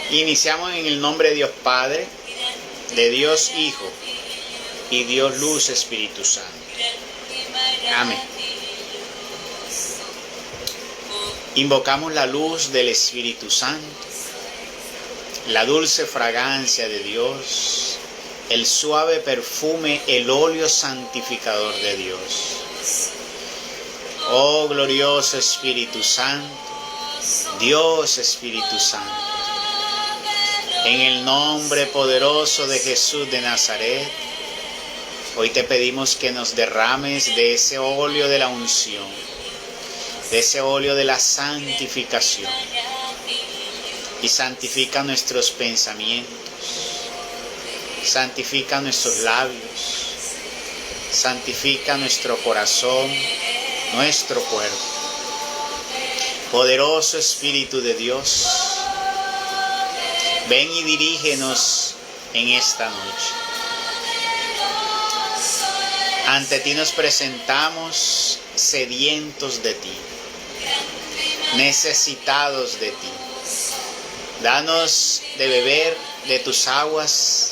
Iniciamos en el nombre de Dios Padre, de Dios Hijo y Dios Luz Espíritu Santo. Amén. Invocamos la luz del Espíritu Santo, la dulce fragancia de Dios, el suave perfume, el óleo santificador de Dios. Oh glorioso Espíritu Santo, Dios Espíritu Santo, en el nombre poderoso de Jesús de Nazaret, hoy te pedimos que nos derrames de ese óleo de la unción, de ese óleo de la santificación, y santifica nuestros pensamientos, santifica nuestros labios, santifica nuestro corazón, nuestro cuerpo. Poderoso Espíritu de Dios, ven y dirígenos en esta noche. Ante ti nos presentamos sedientos de ti, necesitados de ti. Danos de beber de tus aguas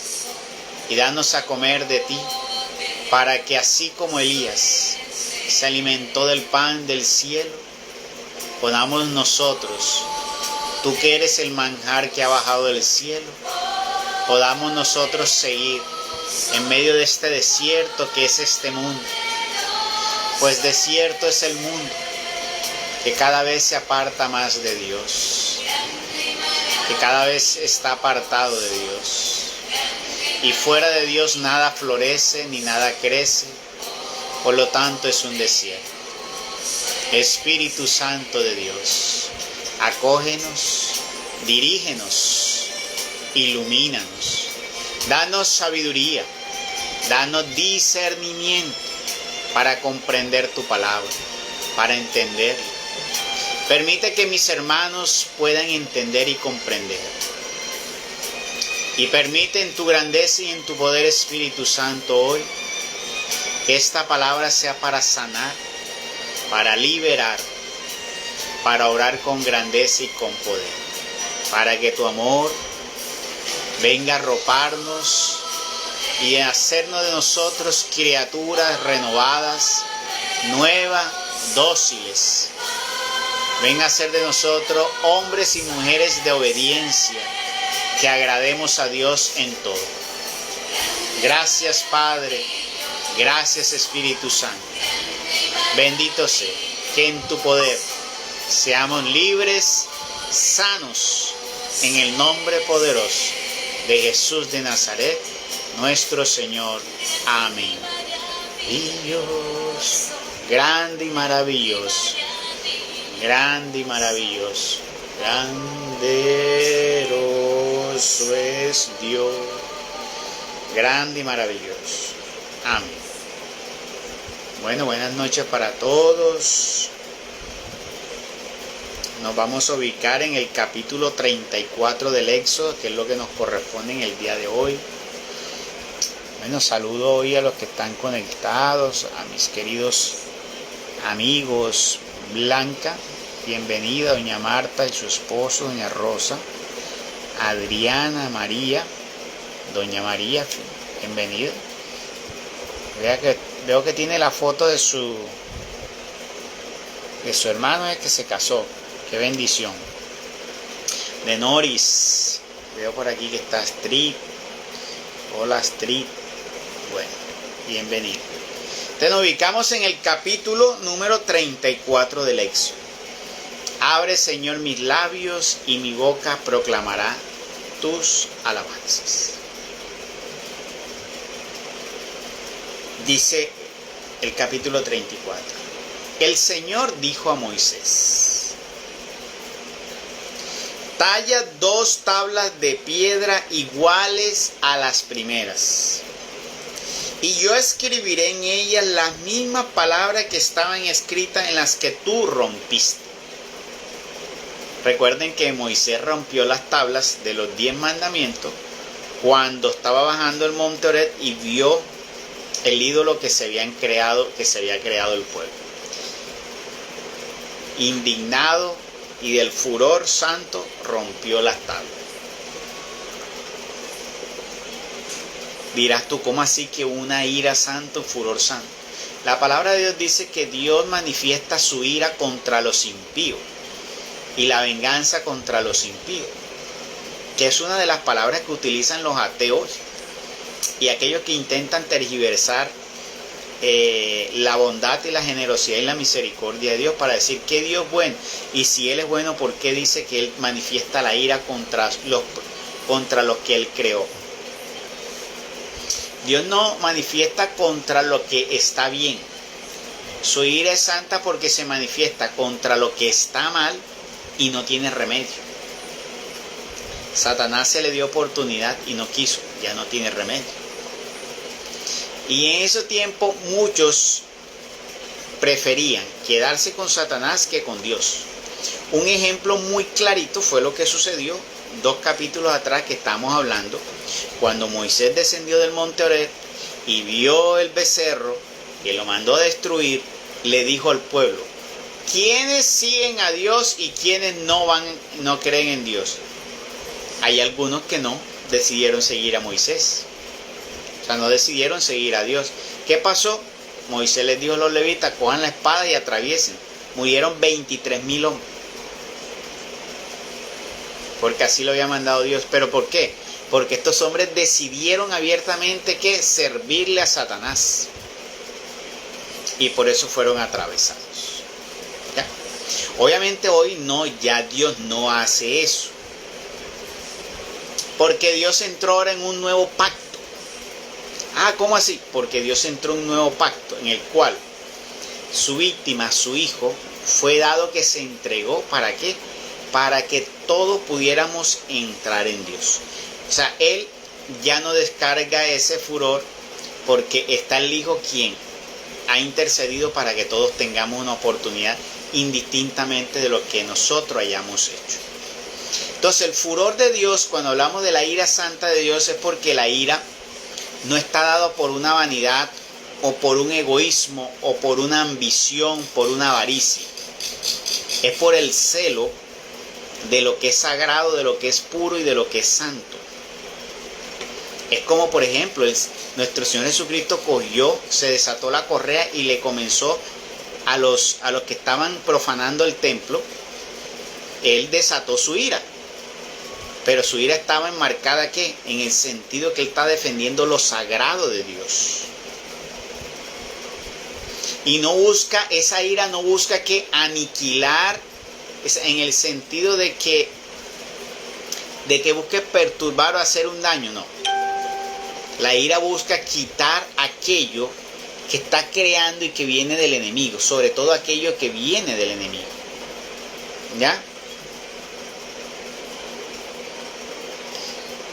y danos a comer de ti, para que así como Elías se alimentó del pan del cielo, podamos nosotros, tú que eres el manjar que ha bajado del cielo, podamos nosotros seguir en medio de este desierto que es este mundo. Pues desierto es el mundo, que cada vez se aparta más de Dios, que cada vez está apartado de Dios. Y fuera de Dios nada florece ni nada crece, por lo tanto es un desierto. Espíritu Santo de Dios, acógenos, dirígenos, ilumínanos, danos sabiduría, danos discernimiento para comprender tu palabra, para entender. Permite que mis hermanos puedan entender y comprender. Y permite en tu grandeza y en tu poder, Espíritu Santo, hoy, que esta palabra sea para sanar, para liberar, para orar con grandeza y con poder, para que tu amor venga a arroparnos y a hacernos de nosotros criaturas renovadas, nuevas, dóciles. Venga a ser de nosotros hombres y mujeres de obediencia, que agrademos a Dios en todo. Gracias Padre, gracias Espíritu Santo. Bendito sea, que en tu poder seamos libres, sanos, en el nombre poderoso de Jesús de Nazaret, nuestro Señor. Amén. Dios, grande y maravilloso, grande y maravilloso, granderoso es Dios, grande y maravilloso. Amén. Bueno, buenas noches para todos. Nos vamos a ubicar en el capítulo 34 del Éxodo, que es lo que nos corresponde en el día de hoy. Bueno, saludo hoy a los que están conectados, a mis queridos amigos. Blanca, bienvenida, doña Marta y su esposo, doña Rosa, Adriana, María, doña María, bienvenida. Veo que tiene la foto de su hermano que se casó. Qué bendición. De Noris, veo por aquí que está Astrid. Hola Astrid. Bueno, bienvenido. Entonces nos ubicamos en el capítulo número 34 del Éxodo. Abre, Señor, mis labios y mi boca proclamará tus alabanzas. Dice el capítulo 34. El Señor dijo a Moisés: talla 2 tablas de piedra iguales a las primeras, y yo escribiré en ellas las mismas palabras que estaban escritas en las que tú rompiste. Recuerden que Moisés rompió las tablas de los 10 mandamientos cuando estaba bajando el monte Horeb y vio el ídolo que se había creado el pueblo. Indignado y del furor santo rompió las tablas. Dirás tú, ¿cómo así que una ira santa, un furor santo? La palabra de Dios dice que Dios manifiesta su ira contra los impíos y la venganza contra los impíos, que es una de las palabras que utilizan los ateos y aquellos que intentan tergiversar la bondad y la generosidad y la misericordia de Dios para decir que Dios es bueno. Y si Él es bueno, ¿por qué dice que Él manifiesta la ira contra los que Él creó? Dios no manifiesta contra lo que está bien. Su ira es santa porque se manifiesta contra lo que está mal y no tiene remedio. Satanás se le dio oportunidad y no quiso, ya no tiene remedio. Y en ese tiempo muchos preferían quedarse con Satanás que con Dios. Un ejemplo muy clarito fue lo que sucedió 2 capítulos atrás que estamos hablando, cuando Moisés descendió del monte Horeb y vio el becerro que lo mandó a destruir, le dijo al pueblo: ¿quiénes siguen a Dios y quiénes no creen en Dios? Hay algunos que no decidieron seguir a Moisés. O sea, no decidieron seguir a Dios. ¿Qué pasó? Moisés les dijo a los levitas: cojan la espada y atraviesen. Murieron 23,000 hombres. Porque así lo había mandado Dios. ¿Pero por qué? Porque estos hombres decidieron abiertamente que servirle a Satanás. Y por eso fueron atravesados. ¿Ya? Obviamente hoy ya Dios no hace eso. Porque Dios entró ahora en un nuevo pacto. ¿Cómo así? Porque Dios entró en un nuevo pacto en el cual su víctima, su hijo, fue dado, que se entregó. ¿Para qué? Para que todos pudiéramos entrar en Dios. O sea, Él ya no descarga ese furor porque está el Hijo quien ha intercedido para que todos tengamos una oportunidad indistintamente de lo que nosotros hayamos hecho. Entonces el furor de Dios, cuando hablamos de la ira santa de Dios, es porque la ira no está dado por una vanidad o por un egoísmo o por una ambición, por una avaricia. Es por el celo de lo que es sagrado, de lo que es puro y de lo que es santo. Es como, por ejemplo, nuestro Señor Jesucristo cogió, se desató la correa y le comenzó a los que estaban profanando el templo. Él desató su ira. Pero su ira estaba enmarcada, ¿qué? En el sentido que Él está defendiendo lo sagrado de Dios. Y esa ira no busca que aniquilar, en el sentido de que busque perturbar o hacer un daño, no. La ira busca quitar aquello que está creando y que viene del enemigo, sobre todo aquello que viene del enemigo. ¿Ya?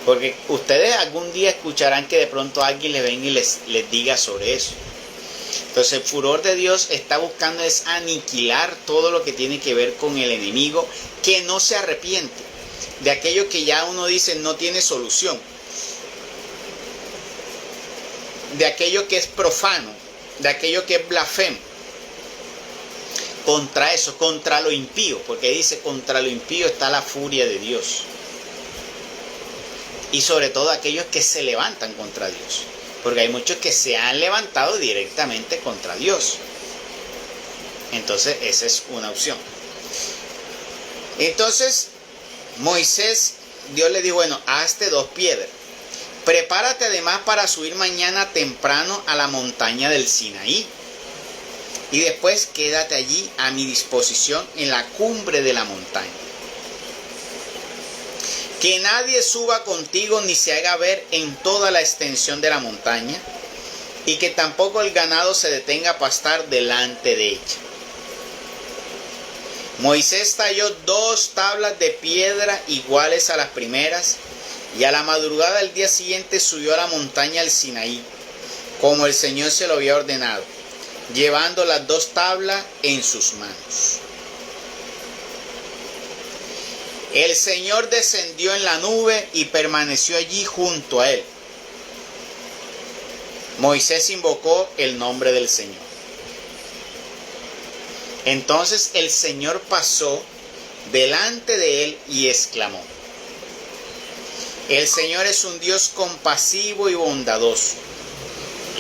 Porque ustedes algún día escucharán que de pronto alguien les venga y les diga sobre eso. Entonces el furor de Dios está buscando es aniquilar todo lo que tiene que ver con el enemigo, que no se arrepiente de aquello que ya uno dice no tiene solución, de aquello que es profano, de aquello que es blasfemo. Contra eso, contra lo impío, porque dice contra lo impío está la furia de Dios. Y sobre todo aquellos que se levantan contra Dios. Porque hay muchos que se han levantado directamente contra Dios. Entonces esa es una opción. Entonces Moisés, Dios le dijo: bueno, hazte 2 piedras. Prepárate además para subir mañana temprano a la montaña del Sinaí. Y después quédate allí a mi disposición en la cumbre de la montaña. Que nadie suba contigo ni se haga ver en toda la extensión de la montaña, y que tampoco el ganado se detenga a pastar delante de ella. Moisés talló 2 tablas de piedra iguales a las primeras, y a la madrugada del día siguiente subió a la montaña del Sinaí, como el Señor se lo había ordenado, llevando las 2 tablas en sus manos. El Señor descendió en la nube y permaneció allí junto a él. Moisés invocó el nombre del Señor. Entonces el Señor pasó delante de él y exclamó: El Señor es un Dios compasivo y bondadoso,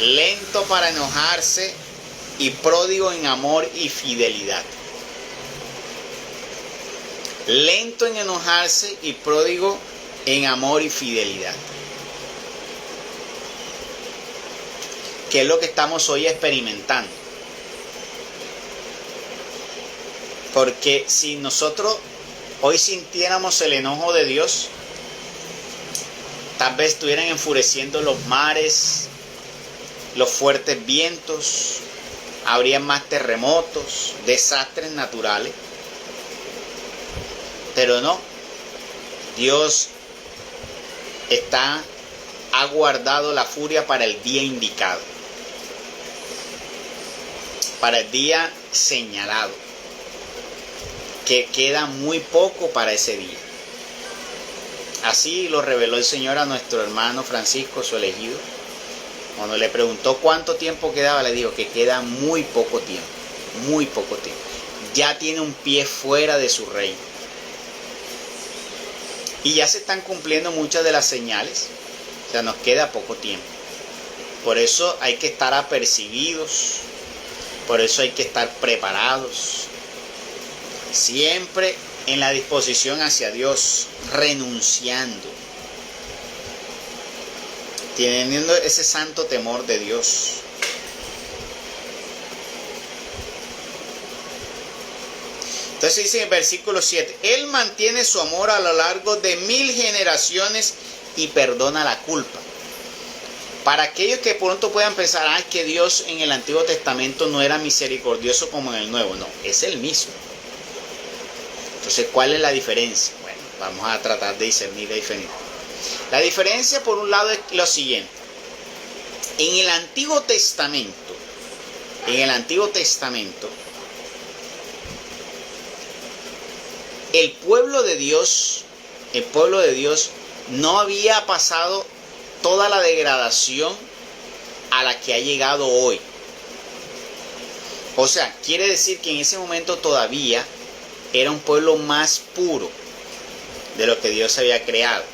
lento para enojarse y pródigo en amor y fidelidad. Lento en enojarse y pródigo en amor y fidelidad. ¿Qué es lo que estamos hoy experimentando? Porque si nosotros hoy sintiéramos el enojo de Dios, tal vez estuvieran enfureciendo los mares, los fuertes vientos, habría más terremotos, desastres naturales. Pero no, Dios ha guardado la furia para el día indicado, para el día señalado, que queda muy poco para ese día. Así lo reveló el Señor a nuestro hermano Francisco, su elegido. Cuando le preguntó cuánto tiempo quedaba, le dijo que queda muy poco tiempo, muy poco tiempo. Ya tiene un pie fuera de su reino. Y ya se están cumpliendo muchas de las señales. O sea, nos queda poco tiempo. Por eso hay que estar apercibidos. Por eso hay que estar preparados. Siempre en la disposición hacia Dios, renunciando, teniendo ese santo temor de Dios. Entonces dice en el versículo 7, Él mantiene su amor a lo largo de 1000 generaciones y perdona la culpa. Para aquellos que pronto puedan pensar, que Dios en el Antiguo Testamento no era misericordioso como en el Nuevo. No, es el mismo. Entonces, ¿cuál es la diferencia? Bueno, vamos a tratar de discernir la diferencia. La diferencia, por un lado, es lo siguiente. En el Antiguo Testamento, el pueblo de Dios no había pasado toda la degradación a la que ha llegado hoy. O sea, quiere decir que en ese momento todavía era un pueblo más puro de lo que Dios había creado.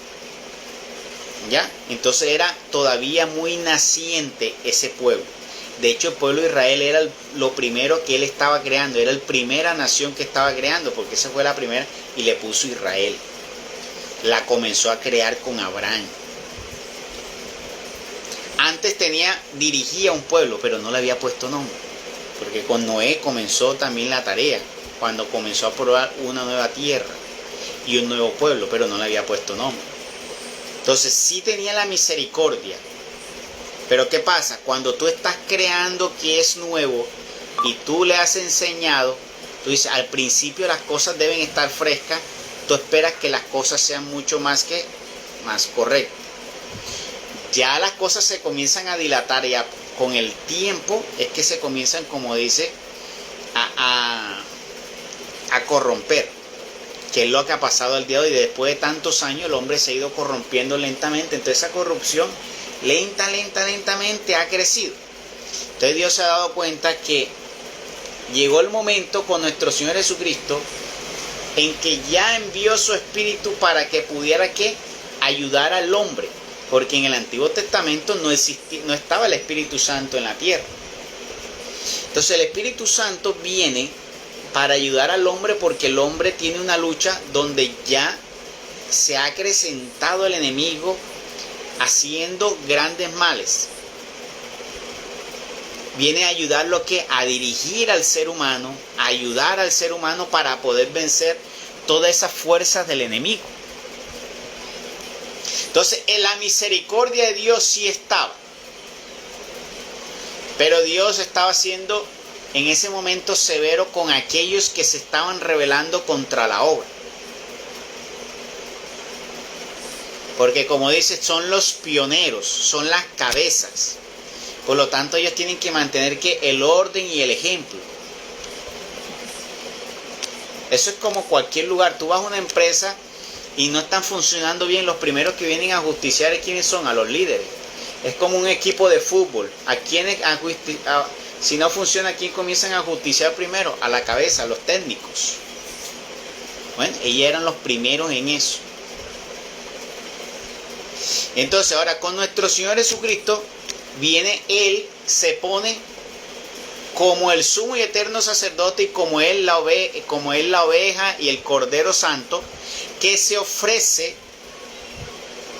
¿Ya? Entonces era todavía muy naciente ese pueblo. De hecho, el pueblo de Israel era lo primero que él estaba creando. Era la primera nación que estaba creando, porque esa fue la primera y le puso Israel. La comenzó a crear con Abraham. Antes dirigía un pueblo, pero no le había puesto nombre. Porque con Noé comenzó también la tarea, cuando comenzó a probar una nueva tierra y un nuevo pueblo, pero no le había puesto nombre. Entonces sí tenía la misericordia. Pero ¿qué pasa? Cuando tú estás creando que es nuevo y tú le has enseñado, tú dices, al principio las cosas deben estar frescas, tú esperas que las cosas sean mucho más correctas. Ya las cosas se comienzan a dilatar, ya con el tiempo es que se comienzan, como dice, a corromper, que es lo que ha pasado al día de hoy. Después de tantos años el hombre se ha ido corrompiendo lentamente, entonces esa corrupción lentamente ha crecido. Entonces Dios se ha dado cuenta que llegó el momento con nuestro Señor Jesucristo en que ya envió su Espíritu para que pudiera ayudar al hombre, porque en el Antiguo Testamento no estaba el Espíritu Santo en la tierra. Entonces el Espíritu Santo viene para ayudar al hombre, porque el hombre tiene una lucha donde ya se ha acrecentado el enemigo haciendo grandes males. Viene a ayudarlo a dirigir al ser humano, a ayudar al ser humano para poder vencer todas esas fuerzas del enemigo. Entonces, en la misericordia de Dios sí estaba. Pero Dios estaba siendo en ese momento severo con aquellos que se estaban rebelando contra la obra. Porque como dice, son los pioneros, son las cabezas. Por lo tanto, ellos tienen que mantener el orden y el ejemplo. Eso es como cualquier lugar. Tú vas a una empresa y no están funcionando bien, los primeros que vienen a justiciar, ¿quiénes son? A los líderes. Es como un equipo de fútbol. Si no funciona, ¿a quién comienzan a justiciar primero? A la cabeza, a los técnicos. Bueno, ellos eran los primeros en eso. Entonces ahora con nuestro Señor Jesucristo viene Él, se pone como el sumo y eterno sacerdote y como Él la oveja y el Cordero Santo, que se ofrece,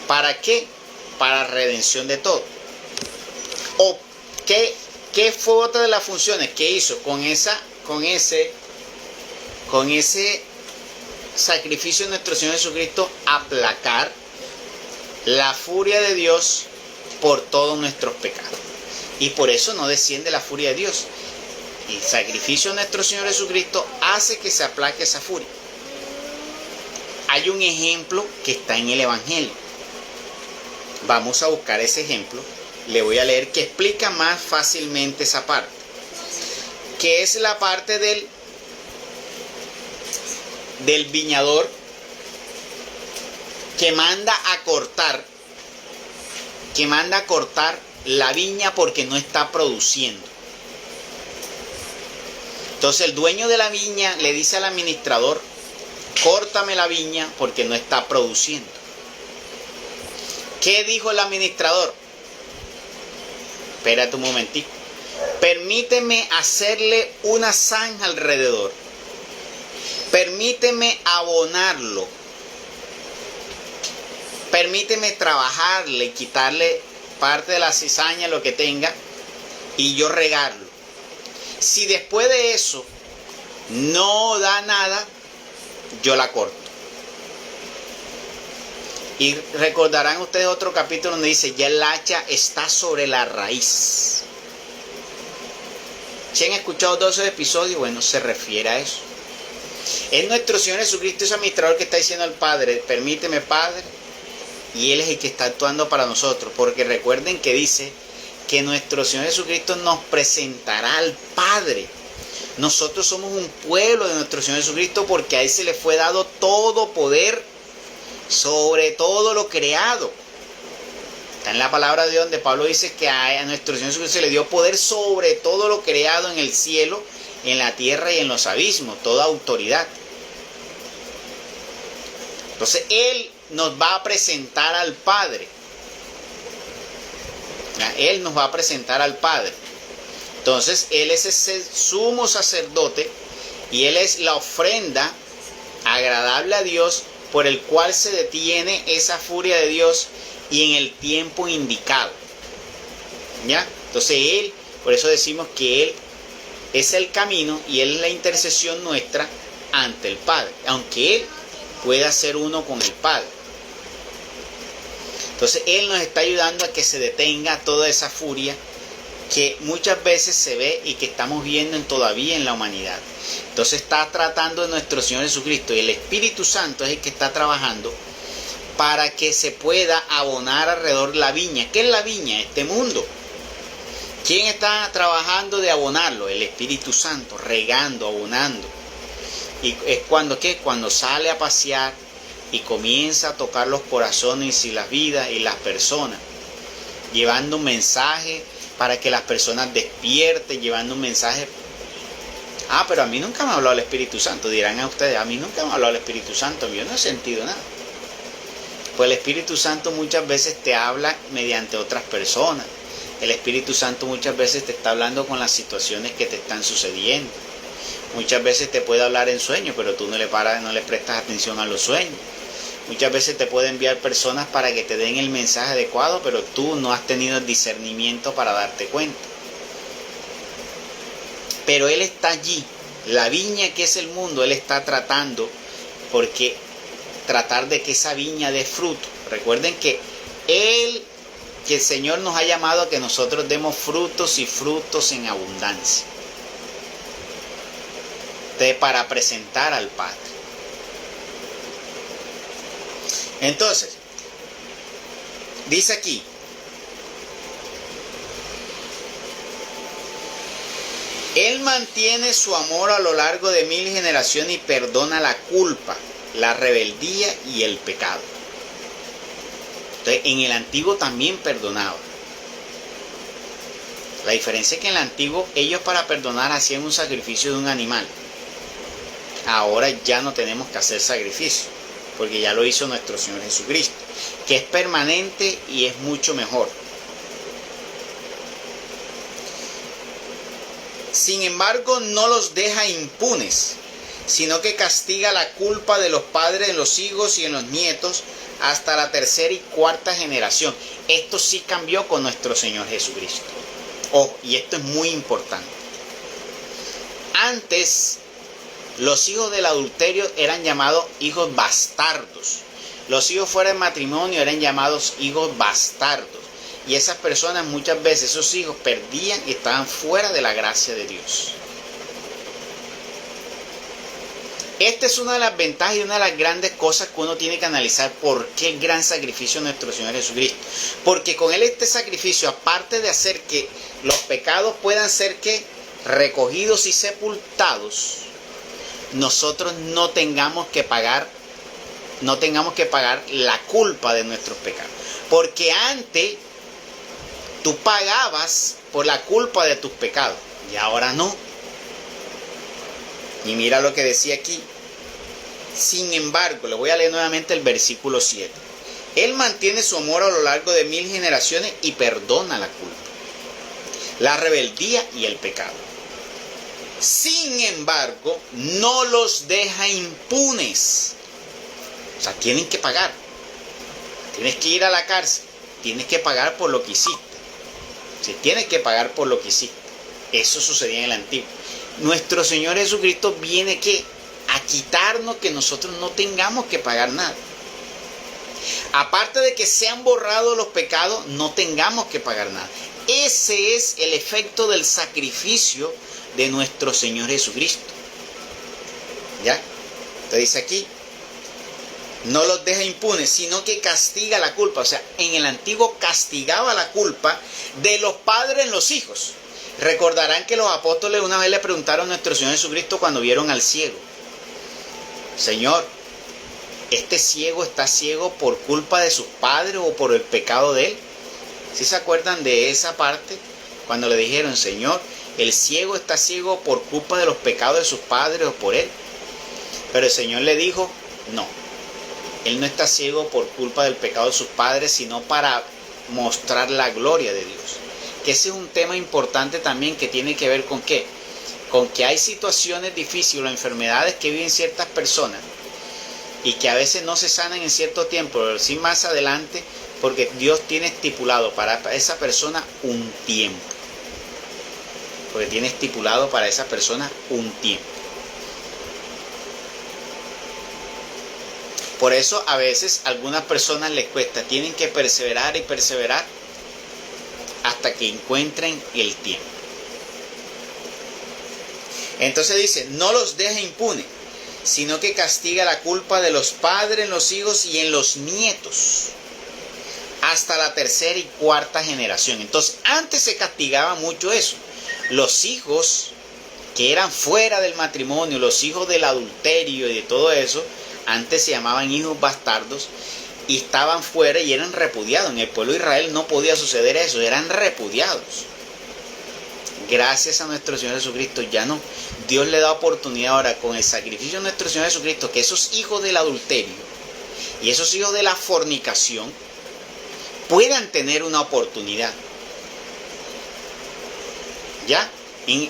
¿para qué? Para redención de todo. ¿O qué fue otra de las funciones que hizo con ese sacrificio de nuestro Señor Jesucristo? Aplacar la furia de Dios por todos nuestros pecados. Y por eso no desciende la furia de Dios. Y el sacrificio de nuestro Señor Jesucristo hace que se aplaque esa furia. Hay un ejemplo que está en el Evangelio. Vamos a buscar ese ejemplo. Le voy a leer que explica más fácilmente esa parte. Que es la parte del viñador que manda a cortar la viña porque no está produciendo. Entonces el dueño de la viña le dice al administrador: córtame la viña porque no está produciendo. ¿Qué dijo el administrador? Espérate un momentito. Permíteme hacerle una zanja alrededor. Permíteme abonarlo. Permíteme trabajarle, quitarle parte de la cizaña, lo que tenga, y yo regarlo. Si después de eso no da nada, yo la corto. Y recordarán ustedes otro capítulo donde dice: ya el hacha está sobre la raíz. Si han escuchado todos esos episodios, bueno, se refiere a eso. Es nuestro Señor Jesucristo, ese administrador, que está diciendo al Padre: permíteme, Padre. Y Él es el que está actuando para nosotros. Porque recuerden que dice que nuestro Señor Jesucristo nos presentará al Padre. Nosotros somos un pueblo de nuestro Señor Jesucristo porque a Él se le fue dado todo poder sobre todo lo creado. Está en la palabra de Dios donde Pablo dice que a nuestro Señor Jesucristo se le dio poder sobre todo lo creado en el cielo, en la tierra y en los abismos, toda autoridad. Entonces Él nos va a presentar al Padre. Él nos va a presentar al Padre. Entonces Él es ese sumo sacerdote y Él es la ofrenda agradable a Dios por el cual se detiene esa furia de Dios y en el tiempo indicado. ¿Ya? Entonces Él, por eso decimos que Él es el camino y Él es la intercesión nuestra ante el Padre, aunque Él pueda ser uno con el Padre. Entonces Él nos está ayudando a que se detenga toda esa furia que muchas veces se ve y que estamos viendo todavía en la humanidad. Entonces está tratando de nuestro Señor Jesucristo y el Espíritu Santo es el que está trabajando para que se pueda abonar alrededor la viña. ¿Qué es la viña? Este mundo. ¿Quién está trabajando de abonarlo? El Espíritu Santo, regando, abonando. Y es cuando ¿qué? Cuando sale a pasear y comienza a tocar los corazones y las vidas y las personas, llevando un mensaje para que las personas despierten, llevando un mensaje. Pero a mí nunca me ha hablado el Espíritu Santo. Dirán a ustedes: a mí nunca me ha hablado el Espíritu Santo, yo no he sentido nada. Pues el Espíritu Santo muchas veces te habla mediante otras personas. El Espíritu Santo muchas veces te está hablando con las situaciones que te están sucediendo. Muchas veces te puede hablar en sueños, pero tú no le prestas atención a los sueños. Muchas veces te puede enviar personas para que te den el mensaje adecuado, pero tú no has tenido el discernimiento para darte cuenta. Pero Él está allí. La viña que es el mundo, Él está tratando, porque tratar de que esa viña dé fruto. Recuerden que el Señor nos ha llamado a que nosotros demos frutos y frutos en abundancia. Para presentar al Padre. Entonces, dice aquí: Él mantiene su amor a lo largo de 1000 generaciones y perdona la culpa, la rebeldía y el pecado. Entonces, en el antiguo también perdonaba. La diferencia es que en el antiguo ellos para perdonar hacían un sacrificio de un animal. Ahora ya no tenemos que hacer sacrificio. porque ya lo hizo nuestro Señor Jesucristo, que es permanente y es mucho mejor. Sin embargo, no los deja impunes, sino que castiga la culpa de los padres en los hijos y en los nietos hasta la tercera y cuarta generación. Esto sí cambió con nuestro Señor Jesucristo. Oh, y esto es muy importante. Antes, los hijos del adulterio eran llamados hijos bastardos. Los hijos fuera de matrimonio eran llamados hijos bastardos. Y esas personas, muchas veces, esos hijos perdían y estaban fuera de la gracia de Dios. Esta es una de las ventajas y una de las grandes cosas que uno tiene que analizar. ¿Por qué el gran sacrificio de nuestro Señor Jesucristo? Porque con Él este sacrificio, aparte de hacer que los pecados puedan ser recogidos y sepultados, nosotros no tengamos que pagar la culpa de nuestros pecados. Porque antes tú pagabas por la culpa de tus pecados y ahora no. Y mira lo que decía aquí. Sin embargo, le voy a leer nuevamente el versículo 7. Él mantiene su amor a lo largo de 1000 generaciones y perdona la culpa, la rebeldía y el pecado. Sin embargo, no los deja impunes. O sea, tienen que pagar. Tienes que ir a la cárcel. Tienes que pagar por lo que hiciste. Si tienes que pagar por lo que hiciste. Eso sucedía en el antiguo. Nuestro Señor Jesucristo viene a quitarnos que nosotros no tengamos que pagar nada. Aparte de que sean borrados los pecados, no tengamos que pagar nada. Ese es el efecto del sacrificio de nuestro Señor Jesucristo. ¿Ya? Te dice aquí, no los deja impunes, sino que castiga la culpa. O sea, en el antiguo castigaba la culpa de los padres en los hijos. Recordarán que los apóstoles una vez le preguntaron a nuestro Señor Jesucristo cuando vieron al ciego: Señor, ¿este ciego está ciego por culpa de sus padres o por el pecado de él? ¿Sí se acuerdan de esa parte? Cuando le dijeron: Señor, ¿el ciego está ciego por culpa de los pecados de sus padres o por él? Pero el Señor le dijo: no, él no está ciego por culpa del pecado de sus padres, sino para mostrar la gloria de Dios. Que ese es un tema importante también, que tiene que ver con ¿qué? Con que hay situaciones difíciles o enfermedades que viven ciertas personas y que a veces no se sanan en cierto tiempo, pero sí más adelante, porque Dios tiene estipulado para esa persona un tiempo. Porque tiene estipulado para esa persona un tiempo. Por eso a veces a algunas personas les cuesta, tienen que perseverar y perseverar hasta que encuentren el tiempo. Entonces dice, no los deja impunes, sino que castiga la culpa de los padres en los hijos y en los nietos, hasta la tercera y cuarta generación. Entonces, antes se castigaba mucho eso. Los hijos que eran fuera del matrimonio, los hijos del adulterio y de todo eso, antes se llamaban hijos bastardos y estaban fuera y eran repudiados. En el pueblo de Israel no podía suceder eso, eran repudiados. Gracias a nuestro Señor Jesucristo ya no. Dios le da oportunidad ahora con el sacrificio de nuestro Señor Jesucristo, que esos hijos del adulterio y esos hijos de la fornicación puedan tener una oportunidad. ¿Ya?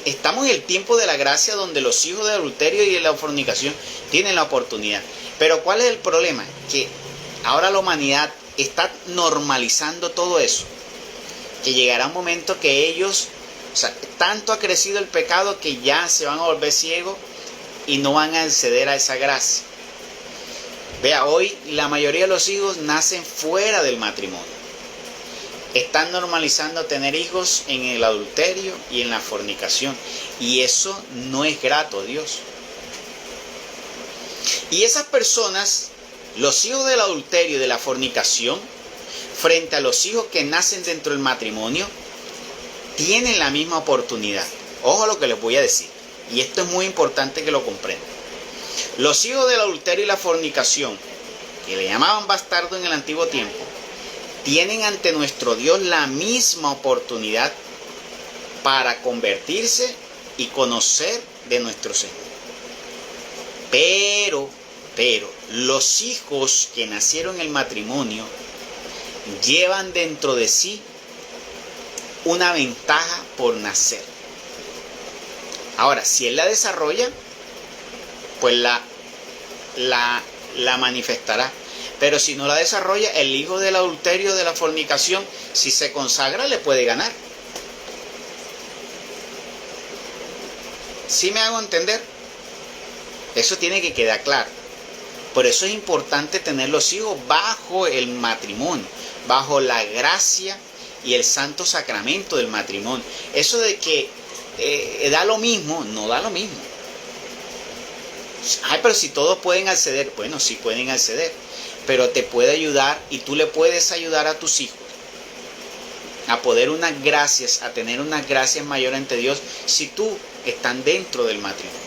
Estamos en el tiempo de la gracia donde los hijos del adulterio y de la fornicación tienen la oportunidad. Pero ¿cuál es el problema? Que ahora la humanidad está normalizando todo eso. Que llegará un momento que ellos, o sea, tanto ha crecido el pecado que ya se van a volver ciegos y no van a acceder a esa gracia. Vea, hoy la mayoría de los hijos nacen fuera del matrimonio. Están normalizando tener hijos en el adulterio y en la fornicación. Y eso no es grato a Dios. Y esas personas, los hijos del adulterio y de la fornicación, frente a los hijos que nacen dentro del matrimonio, tienen la misma oportunidad. Ojo a lo que les voy a decir. Y esto es muy importante que lo comprendan. Los hijos del adulterio y la fornicación, que le llamaban bastardo en el antiguo tiempo, tienen ante nuestro Dios la misma oportunidad para convertirse y conocer de nuestro Señor. Pero los hijos que nacieron en el matrimonio llevan dentro de sí una ventaja por nacer. Ahora, si él la desarrolla, pues la manifestará. Pero si no la desarrolla, el hijo del adulterio, de la fornicación, si se consagra, le puede ganar. ¿Sí me hago entender? Eso tiene que quedar claro. Por eso es importante tener los hijos bajo el matrimonio, bajo la gracia y el santo sacramento del matrimonio. Eso de que da lo mismo, no da lo mismo. Ay, pero si todos pueden acceder, bueno, sí pueden acceder, pero te puede ayudar y tú le puedes ayudar a tus hijos a poder unas gracias, a tener unas gracias mayores ante Dios si tú están dentro del matrimonio.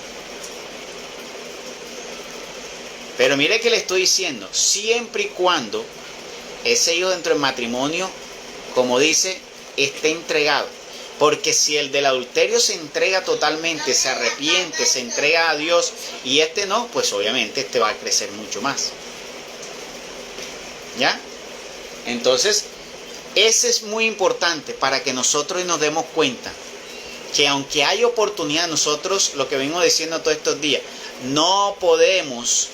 Pero mire que le estoy diciendo, siempre y cuando ese hijo dentro del matrimonio, como dice, esté entregado. Porque si el del adulterio se entrega totalmente, se arrepiente, se entrega a Dios y este no, pues obviamente este va a crecer mucho más. ¿Ya? Entonces, ese es muy importante para que nosotros nos demos cuenta que aunque hay oportunidad, nosotros, lo que vengo diciendo todos estos días, no podemos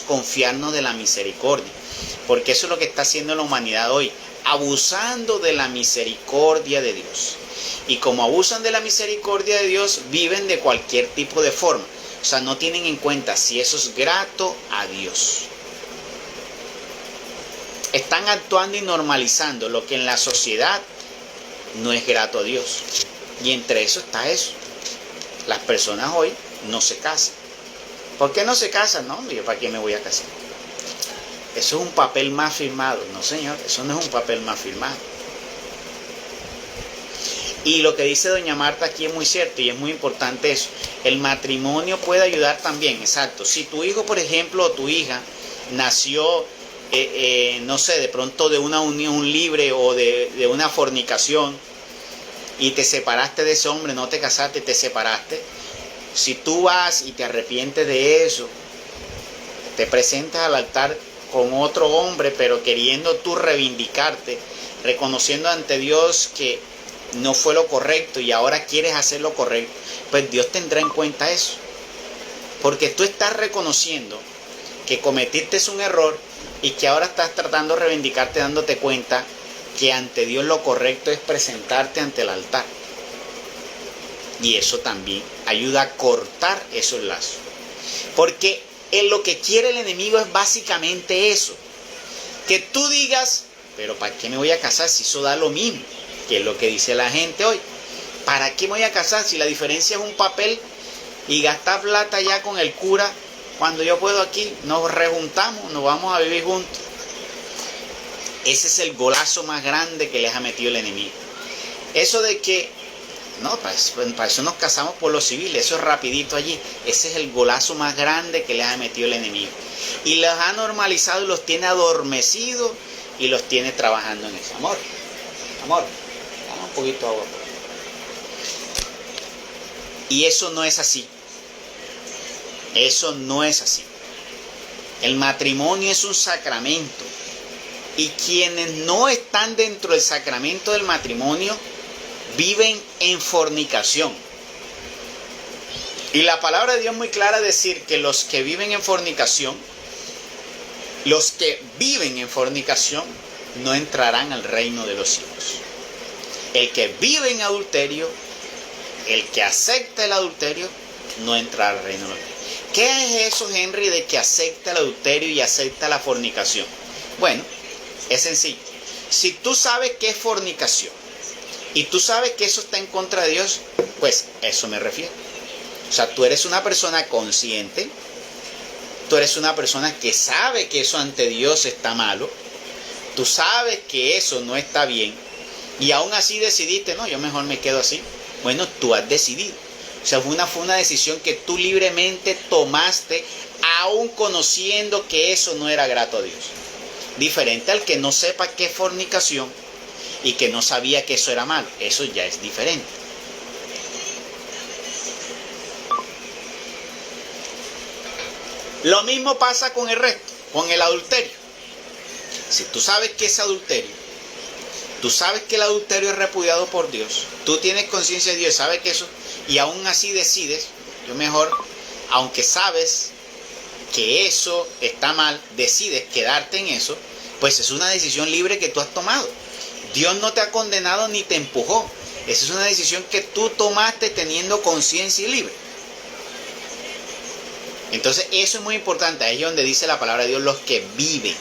confiarnos de la misericordia, porque eso es lo que está haciendo la humanidad hoy, abusando de la misericordia de Dios. Y como abusan de la misericordia de Dios, viven de cualquier tipo de forma. O sea, no tienen en cuenta si eso es grato a Dios. Están actuando y normalizando lo que en la sociedad no es grato a Dios. Y entre eso está eso. Las personas hoy no se casan. ¿Por qué no se casan? No, yo ¿para qué me voy a casar? Eso es un papel más firmado. No, señor, eso no es un papel más firmado. Y lo que dice doña Marta aquí es muy cierto y es muy importante eso. El matrimonio puede ayudar también, exacto. Si tu hijo, por ejemplo, o tu hija nació, no sé, de pronto de una unión libre o de una fornicación y te separaste de ese hombre, no te casaste, te separaste. Si tú vas y te arrepientes de eso, te presentas al altar con otro hombre, pero queriendo tú reivindicarte, reconociendo ante Dios que no fue lo correcto y ahora quieres hacer lo correcto, pues Dios tendrá en cuenta eso. Porque tú estás reconociendo que cometiste un error y que ahora estás tratando de reivindicarte dándote cuenta que ante Dios lo correcto es presentarte ante el altar. Y eso también ayuda a cortar esos lazos. Porque lo que quiere el enemigo es básicamente eso. Que tú digas, pero ¿para qué me voy a casar si eso da lo mismo? Que es lo que dice la gente hoy. ¿Para qué me voy a casar si la diferencia es un papel y gastar plata ya con el cura cuando yo puedo aquí? Nos rejuntamos, nos vamos a vivir juntos. Ese es el golazo más grande que les ha metido el enemigo. Eso de que no, para eso nos casamos por lo civil, eso es rapidito allí. Ese es el golazo más grande que les ha metido el enemigo. Y los ha normalizado y los tiene adormecidos y los tiene trabajando en eso. Amor, dame un poquito de agua. Y eso no es así. Eso no es así. El matrimonio es un sacramento. Y quienes no están dentro del sacramento del matrimonio viven en fornicación. Y la palabra de Dios es muy clara a decir que los que viven en fornicación, no entrarán al reino de los cielos. El que vive en adulterio, el que acepta el adulterio, no entrará al reino de los cielos. ¿Qué es eso, Henry, de que acepta el adulterio y acepta la fornicación? Bueno, es sencillo. Si tú sabes qué es fornicación y tú sabes que eso está en contra de Dios, pues eso me refiero. O sea, tú eres una persona consciente, tú eres una persona que sabe que eso ante Dios está malo, tú sabes que eso no está bien y aún así decidiste, no, yo mejor me quedo así. Bueno, tú has decidido. O sea, fue una decisión que tú libremente tomaste, aún conociendo que eso no era grato a Dios. Diferente al que no sepa qué es fornicación y que no sabía que eso era malo. Eso ya es diferente. Lo mismo pasa con el resto, con el adulterio. Si tú sabes que es adulterio, tú sabes que el adulterio es repudiado por Dios, tú tienes conciencia de Dios, sabes que eso, y aún así decides, yo mejor, aunque sabes que eso está mal, decides quedarte en eso, pues es una decisión libre que tú has tomado. Dios no te ha condenado ni te empujó. Esa es una decisión que tú tomaste teniendo conciencia y libre. Entonces eso es muy importante. Ahí es donde dice la palabra de Dios, los que viven.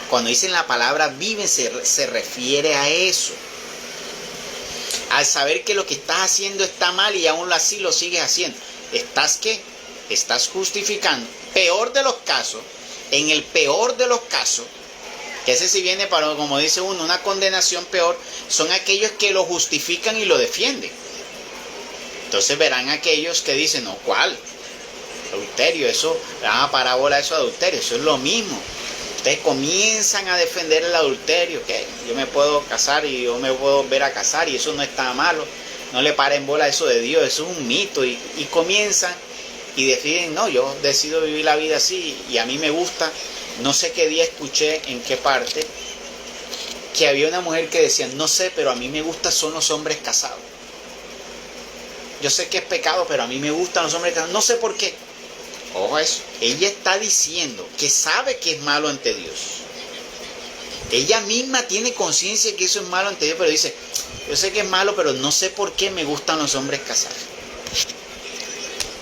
Cuando dicen la palabra viven se refiere a eso. Al saber que lo que estás haciendo está mal y aún así lo sigues haciendo. ¿Estás qué? Estás justificando. Peor de los casos, en el peor de los casos, que ese sí viene para, como dice uno, una condenación peor, son aquellos que lo justifican y lo defienden. Entonces verán aquellos que dicen, no, ¿cuál? Adulterio, eso, parábola eso de adulterio, eso es lo mismo. Ustedes comienzan a defender el adulterio, que yo me puedo casar y yo me puedo volver a casar y eso no está malo, no le paren bola a eso de Dios, eso es un mito, y comienzan y deciden, no, yo decido vivir la vida así y a mí me gusta. No sé qué día escuché, en qué parte, que había una mujer que decía, no sé, pero a mí me gustan son los hombres casados. Yo sé que es pecado, pero a mí me gustan los hombres casados. No sé por qué. Ojo a eso. Ella está diciendo que sabe que es malo ante Dios. Ella misma tiene conciencia de que eso es malo ante Dios, pero dice, yo sé que es malo, pero no sé por qué me gustan los hombres casados.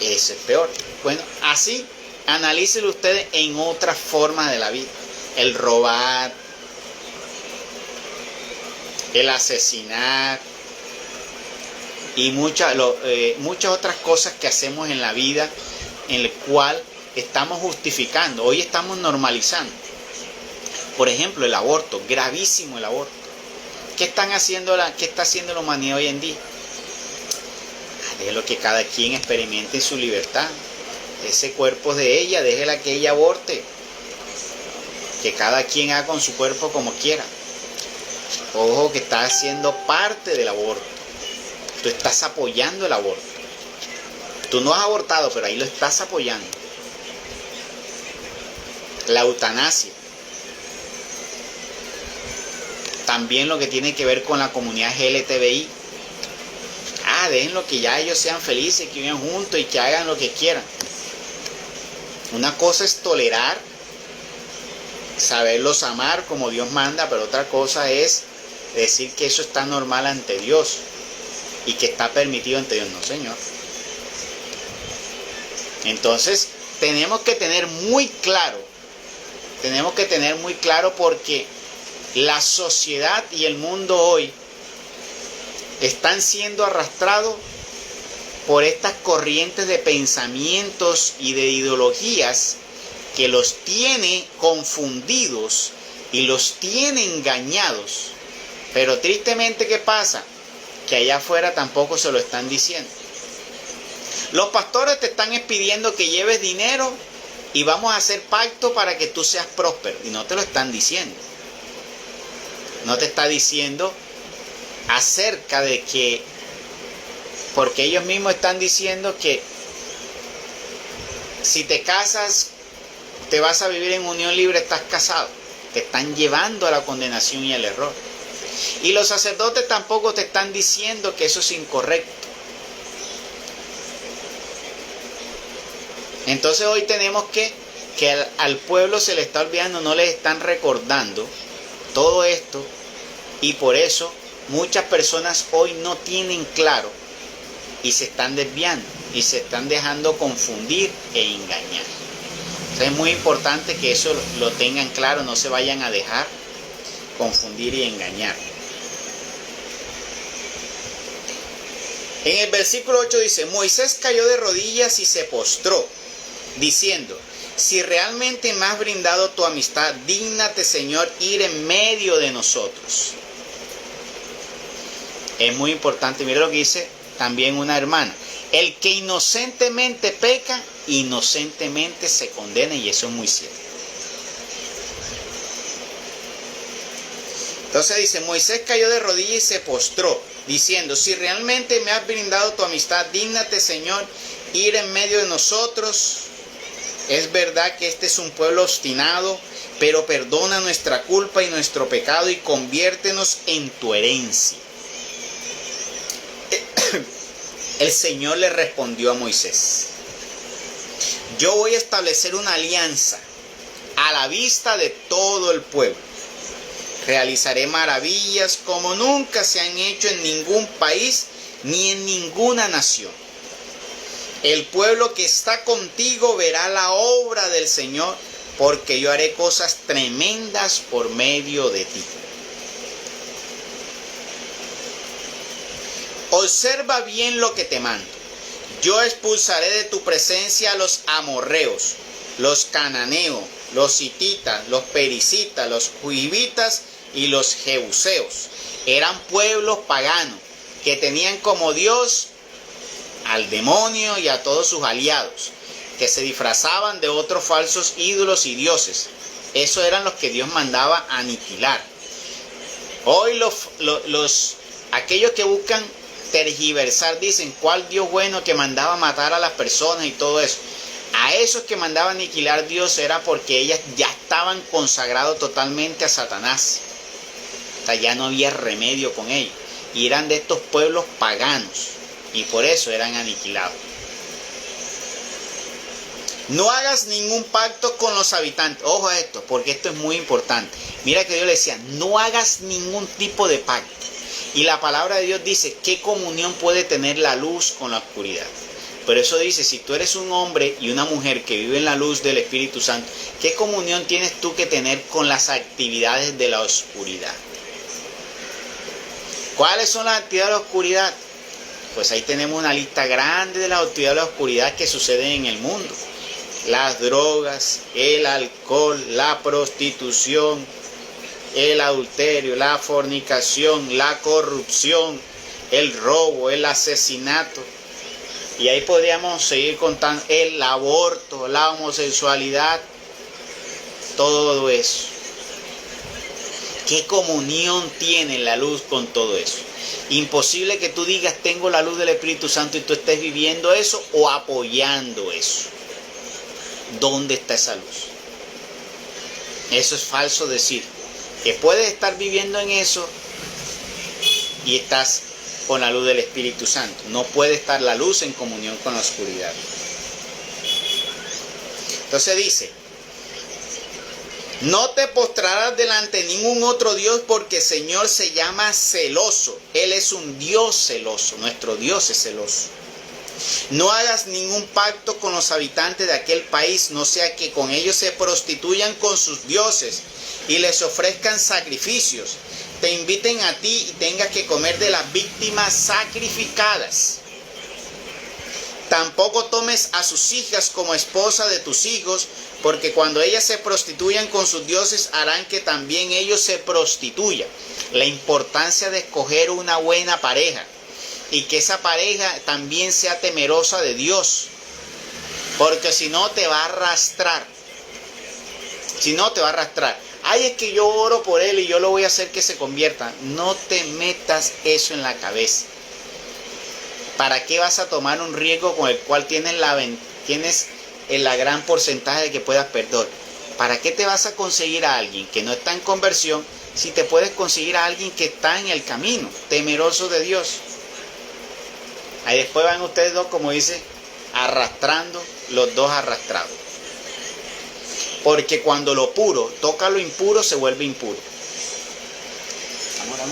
Eso es peor. Bueno, así analícenlo ustedes en otras formas de la vida. El robar, el asesinar y muchas otras cosas que hacemos en la vida en el cual estamos justificando. Hoy estamos normalizando. Por ejemplo, el aborto, gravísimo el aborto. ¿Qué está haciendo la humanidad hoy en día? Es lo que cada quien experimente en su libertad. Ese cuerpo es de ella, déjela que ella aborte. Que cada quien haga con su cuerpo como quiera. Ojo que estás haciendo parte del aborto. Tú estás apoyando el aborto. Tú no has abortado, pero ahí lo estás apoyando. La eutanasia. También lo que tiene que ver con la comunidad LGTBI. Déjenlo que ya ellos sean felices, que vivan juntos y que hagan lo que quieran. Una cosa es tolerar, saberlos amar como Dios manda, pero otra cosa es decir que eso está normal ante Dios y que está permitido ante Dios. No, Señor. Entonces, tenemos que tener muy claro porque la sociedad y el mundo hoy están siendo arrastrados por estas corrientes de pensamientos y de ideologías que los tiene confundidos y los tiene engañados. Pero tristemente, ¿qué pasa? Que allá afuera tampoco se lo están diciendo. Los pastores te están pidiendo que lleves dinero y vamos a hacer pacto para que tú seas próspero. Y no te lo están diciendo. No te está diciendo acerca de que, porque ellos mismos están diciendo que si te casas, te vas a vivir en unión libre, estás casado. Te están llevando a la condenación y al error. Y los sacerdotes tampoco te están diciendo que eso es incorrecto. Entonces hoy tenemos que al pueblo se le está olvidando, no les están recordando todo esto, y por eso muchas personas hoy no tienen claro y se están desviando y se están dejando confundir e engañar. Entonces es muy importante que eso lo tengan claro, no se vayan a dejar confundir y engañar. En el versículo 8 dice, Moisés cayó de rodillas y se postró, diciendo, si realmente me has brindado tu amistad, dígnate, Señor, ir en medio de nosotros. Es muy importante, mire lo que dice también una hermana. El que inocentemente peca, inocentemente se condena, y eso es muy cierto. Entonces dice, Moisés cayó de rodillas y se postró, diciendo, si realmente me has brindado tu amistad, dígnate, Señor, ir en medio de nosotros. Es verdad que este es un pueblo obstinado, pero perdona nuestra culpa y nuestro pecado y conviértenos en tu herencia. El Señor le respondió a Moisés: yo voy a establecer una alianza a la vista de todo el pueblo. Realizaré maravillas como nunca se han hecho en ningún país ni en ninguna nación. El pueblo que está contigo verá la obra del Señor, porque yo haré cosas tremendas por medio de ti. Observa bien lo que te mando. Yo expulsaré de tu presencia a los amorreos, los cananeos, los hititas, los pericitas, los juivitas y los jebuseos. Eran pueblos paganos que tenían como Dios al demonio y a todos sus aliados, que se disfrazaban de otros falsos ídolos y dioses. Esos eran los que Dios mandaba aniquilar. Hoy aquellos que buscan tergiversar dicen cuál Dios bueno que mandaba matar a las personas y todo eso. A esos que mandaba aniquilar Dios era porque ellas ya estaban consagrados totalmente a Satanás. O sea, ya no había remedio con ellos. Y eran de estos pueblos paganos. Y por eso eran aniquilados. No hagas ningún pacto con los habitantes. Ojo a esto, porque esto es muy importante. Mira que Dios le decía, no hagas ningún tipo de pacto. Y la palabra de Dios dice, ¿qué comunión puede tener la luz con la oscuridad? Pero eso dice, si tú eres un hombre y una mujer que vive en la luz del Espíritu Santo, ¿qué comunión tienes tú que tener con las actividades de la oscuridad? ¿Cuáles son las actividades de la oscuridad? Pues ahí tenemos una lista grande de las actividades de la oscuridad que suceden en el mundo. Las drogas, el alcohol, la prostitución, el adulterio, la fornicación, la corrupción, el robo, el asesinato. Y ahí podríamos seguir contando el aborto, la homosexualidad, todo eso. ¿Qué comunión tiene la luz con todo eso? Imposible que tú digas tengo la luz del Espíritu Santo y tú estés viviendo eso o apoyando eso. ¿Dónde está esa luz? Eso es falso decir que puedes estar viviendo en eso y estás con la luz del Espíritu Santo. No puede estar la luz en comunión con la oscuridad. Entonces dice, no te postrarás delante de ningún otro Dios, porque el Señor se llama celoso. Él es un Dios celoso. Nuestro Dios es celoso. No hagas ningún pacto con los habitantes de aquel país, no sea que con ellos se prostituyan con sus dioses y les ofrezcan sacrificios, te inviten a ti y tengas que comer de las víctimas sacrificadas. Tampoco tomes a sus hijas como esposa de tus hijos, porque cuando ellas se prostituyan con sus dioses harán que también ellos se prostituyan. La importancia de escoger una buena pareja y que esa pareja también sea temerosa de Dios, porque si no te va a arrastrar. Si no te va a arrastrar. Ay, es que yo oro por él y yo lo voy a hacer que se convierta. No te metas eso en la cabeza. ¿Para qué vas a tomar un riesgo con el cual tienes el gran porcentaje de que puedas perder? ¿Para qué te vas a conseguir a alguien que no está en conversión si te puedes conseguir a alguien que está en el camino, temeroso de Dios? Ahí después van ustedes dos, como dice, arrastrando, los dos arrastrados. Porque cuando lo puro toca lo impuro, se vuelve impuro. Vamos a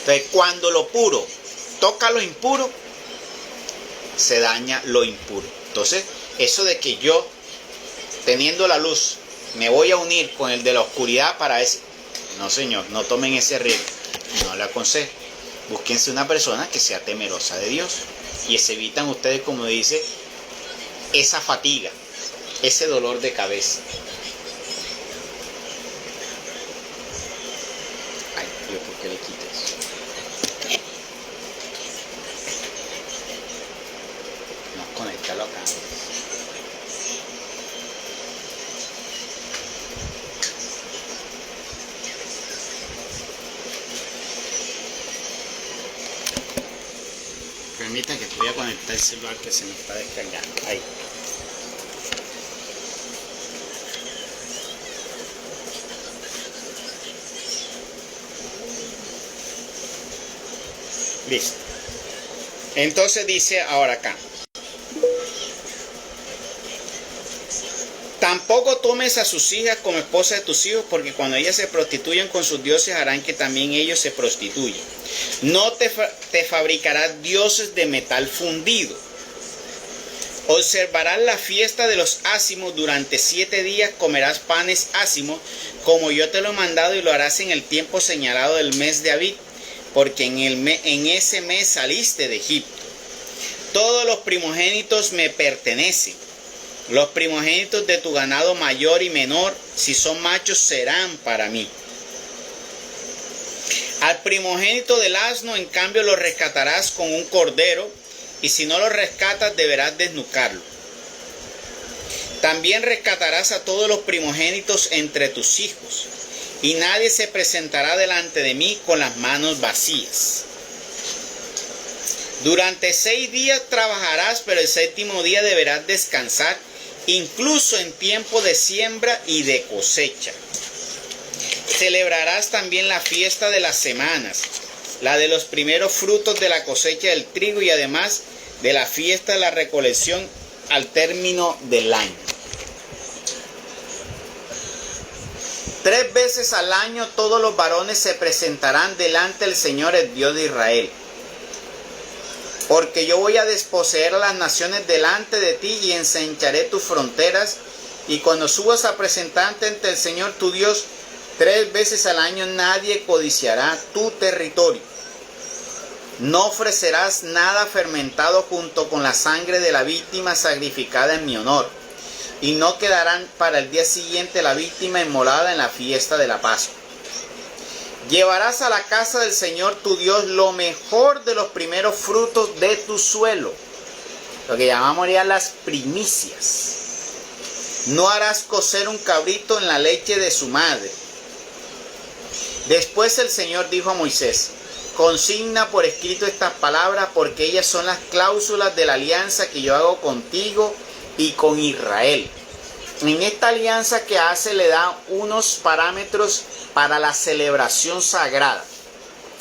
Entonces, cuando lo puro toca lo impuro, se daña lo impuro. Entonces, eso de que yo, teniendo la luz, me voy a unir con el de la oscuridad para ese... No, señor, no tomen ese riesgo. No le aconsejo. Búsquense una persona que sea temerosa de Dios. Y se evitan ustedes, como dice, esa fatiga, ese dolor de cabeza. Ay, yo por qué le quité eso. Vamos a conectarlo acá. Permita que voy a conectar el celular que se me está descargando. Ahí. Listo. Entonces dice ahora acá. Tampoco tomes a sus hijas como esposas de tus hijos, porque cuando ellas se prostituyen con sus dioses harán que también ellos se prostituyan. No te fabricarás dioses de metal fundido. Observarás la fiesta de los ácimos durante 7 días, comerás panes ácimos, como yo te lo he mandado, y lo harás en el tiempo señalado del mes de Abib, porque en ese mes saliste de Egipto. Todos los primogénitos me pertenecen. Los primogénitos de tu ganado mayor y menor, si son machos, serán para mí. Al primogénito del asno, en cambio, lo rescatarás con un cordero, y si no lo rescatas, deberás desnucarlo. También rescatarás a todos los primogénitos entre tus hijos, y nadie se presentará delante de mí con las manos vacías. Durante 6 días trabajarás, pero el 7º día deberás descansar, incluso en tiempo de siembra y de cosecha. Celebrarás también la fiesta de las semanas, la de los primeros frutos de la cosecha del trigo, y además de la fiesta de la recolección al término del año. 3 veces al año todos los varones se presentarán delante del Señor, el Dios de Israel. Porque yo voy a desposeer a las naciones delante de ti y ensancharé tus fronteras. Y cuando subas a presentarte ante el Señor tu Dios, 3 veces al año nadie codiciará tu territorio. No ofrecerás nada fermentado junto con la sangre de la víctima sacrificada en mi honor. Y no quedarán para el día siguiente la víctima inmolada en la fiesta de la Pascua. Llevarás a la casa del Señor tu Dios lo mejor de los primeros frutos de tu suelo, lo que llamamos ya las primicias. No harás cocer un cabrito en la leche de su madre. Después el Señor dijo a Moisés: consigna por escrito estas palabras, porque ellas son las cláusulas de la alianza que yo hago contigo y con Israel. En esta alianza que hace le da unos parámetros para la celebración sagrada.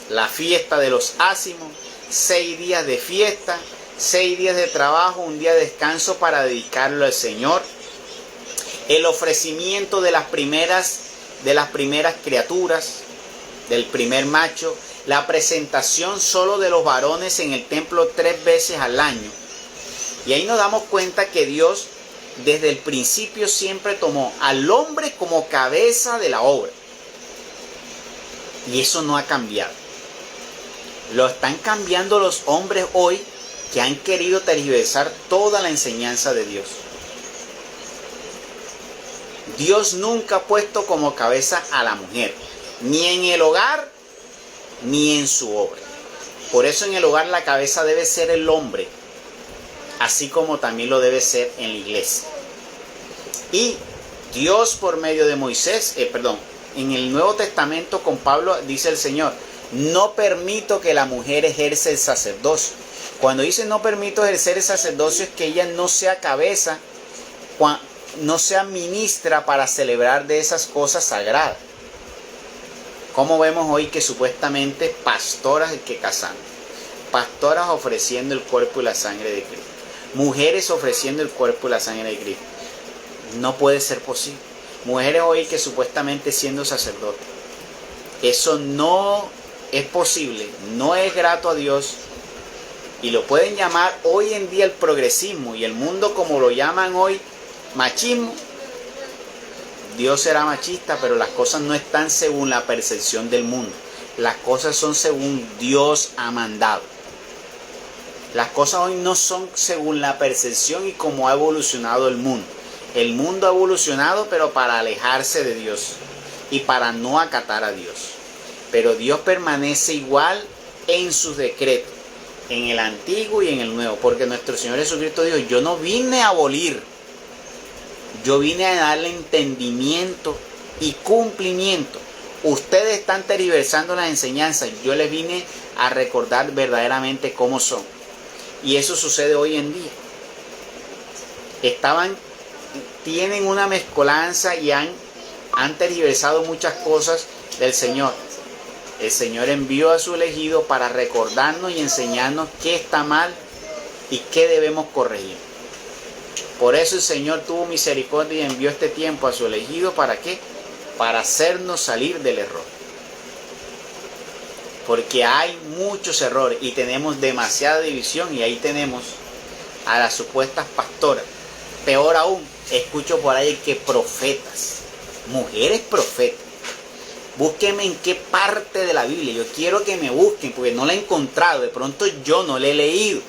La fiesta de los ácimos, 6 días de fiesta, 6 días de trabajo, un día de descanso para dedicarlo al Señor. El ofrecimiento de las primeras criaturas, del primer macho. La presentación solo de los varones en el templo 3 veces al año. Y ahí nos damos cuenta que Dios desde el principio siempre tomó al hombre como cabeza de la obra. Y eso no ha cambiado. Lo están cambiando los hombres hoy que han querido tergiversar toda la enseñanza de Dios. Dios nunca ha puesto como cabeza a la mujer, ni en el hogar, ni en su obra. Por eso en el hogar la cabeza debe ser el hombre, así como también lo debe ser en la iglesia. Y Dios por medio de Moisés, en el Nuevo Testamento con Pablo dice el Señor: no permito que la mujer ejerza el sacerdocio. Cuando dice no permito ejercer el sacerdocio es que ella no sea cabeza, no sea ministra para celebrar de esas cosas sagradas. Como vemos hoy que supuestamente pastoras que casando, pastoras ofreciendo el cuerpo y la sangre de Cristo, mujeres ofreciendo el cuerpo y la sangre de Cristo. No puede ser posible. Mujeres hoy que supuestamente siendo sacerdotes. Eso no es posible, no es grato a Dios. Y lo pueden llamar hoy en día el progresismo, y el mundo como lo llaman hoy machismo. Dios será machista, pero las cosas no están según la percepción del mundo. Las cosas son según Dios ha mandado. Las cosas hoy no son según la percepción y cómo ha evolucionado el mundo. El mundo ha evolucionado, pero para alejarse de Dios y para no acatar a Dios. Pero Dios permanece igual en sus decretos, en el antiguo y en el nuevo. Porque nuestro Señor Jesucristo dijo: yo no vine a abolir, yo vine a darle entendimiento y cumplimiento. Ustedes están tergiversando las enseñanzas. Yo les vine a recordar verdaderamente cómo son. Y eso sucede hoy en día. Tienen una mezcolanza y han tergiversado muchas cosas del Señor. El Señor envió a su elegido para recordarnos y enseñarnos qué está mal y qué debemos corregir. Por eso el Señor tuvo misericordia y envió este tiempo a su elegido. ¿Para qué? Para hacernos salir del error. Porque hay muchos errores y tenemos demasiada división, y ahí tenemos a las supuestas pastoras. Peor aún, escucho por ahí que profetas, mujeres profetas. Búsquenme en qué parte de la Biblia. Yo quiero que me busquen porque no la he encontrado. De pronto yo no la he leído.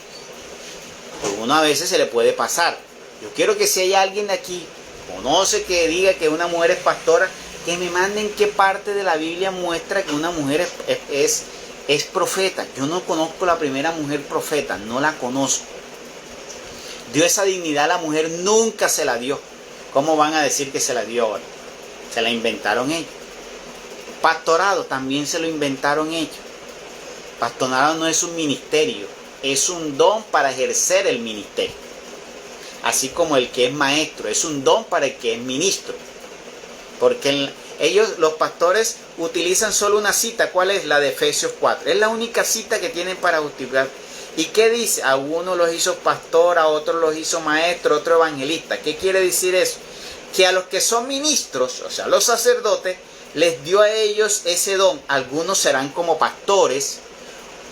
Porque uno a veces se le puede pasar. Yo quiero que si hay alguien de aquí, conoce, que diga que una mujer es pastora, que me manden qué parte de la Biblia muestra que una mujer es profeta. Yo no conozco la primera mujer profeta, no la conozco. Dio esa dignidad a la mujer, nunca se la dio. ¿Cómo van a decir que se la dio ahora? Se la inventaron ellos. Pastorado también se lo inventaron ellos. Pastorado no es un ministerio, es un don para ejercer el ministerio. Así como el que es maestro, es un don para el que es ministro. Porque ellos, los pastores, utilizan solo una cita. ¿Cuál es? La de Efesios 4. Es la única cita que tienen para justificar. ¿Y qué dice? A uno los hizo pastor, a otros los hizo maestro, a otro evangelista. ¿Qué quiere decir eso? Que a los que son ministros, o sea, los sacerdotes, les dio a ellos ese don. Algunos serán como pastores,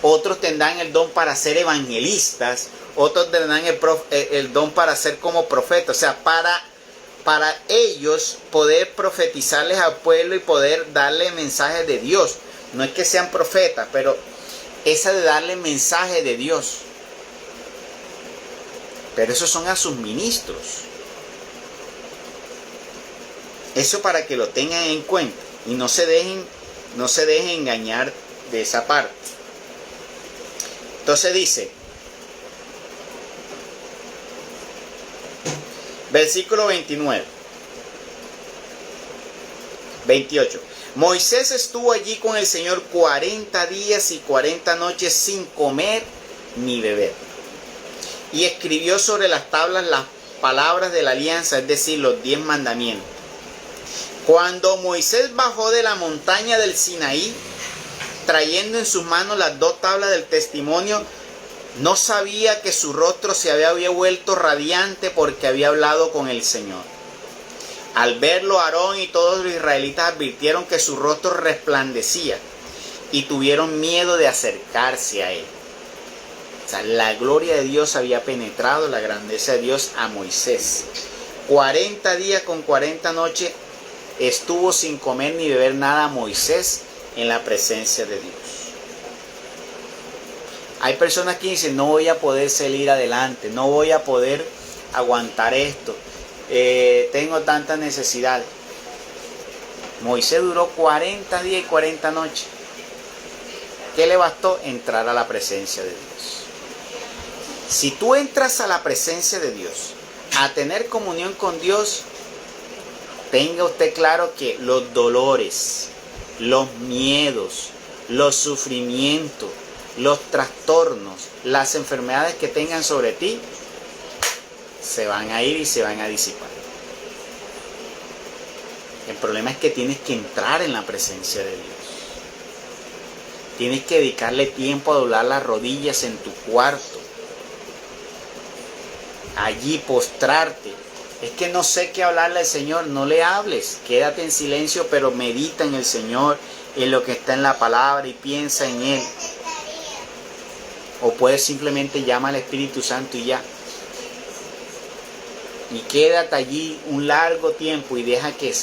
otros tendrán el don para ser evangelistas, otros tendrán el don para ser como profetas. O sea, para ellos poder profetizarles al pueblo y poder darle mensajes de Dios. No es que sean profetas, pero esa de darle mensaje de Dios. Pero esos son a sus ministros. Eso para que lo tengan en cuenta y no se dejen engañar de esa parte. Entonces dice, versículo 28. Moisés estuvo allí con el Señor 40 días y 40 noches sin comer ni beber. Y escribió sobre las tablas las palabras de la alianza, es decir, los 10 mandamientos. Cuando Moisés bajó de la montaña del Sinaí, trayendo en sus manos las 2 tablas del testimonio, no sabía que su rostro se había vuelto radiante porque había hablado con el Señor. Al verlo, Aarón y todos los israelitas advirtieron que su rostro resplandecía y tuvieron miedo de acercarse a él. O sea, la gloria de Dios había penetrado, la grandeza de Dios, a Moisés. 40 días con 40 noches estuvo sin comer ni beber nada Moisés en la presencia de Dios. Hay personas que dicen, no voy a poder salir adelante, no voy a poder aguantar esto, tengo tanta necesidad. Moisés duró 40 días y 40 noches. ¿Qué le bastó? Entrar a la presencia de Dios. Si tú entras a la presencia de Dios, a tener comunión con Dios, tenga usted claro que los dolores, los miedos, los sufrimientos, los trastornos, las enfermedades que tengan sobre ti, se van a ir y se van a disipar. El problema es que tienes que entrar en la presencia de Dios. Tienes que dedicarle tiempo a doblar las rodillas en tu cuarto. Allí postrarte. Es que no sé qué hablarle al Señor. No le hables. Quédate en silencio, pero medita en el Señor, en lo que está en la palabra y piensa en Él. O puedes simplemente llamar al Espíritu Santo y ya. Y quédate allí un largo tiempo y deja que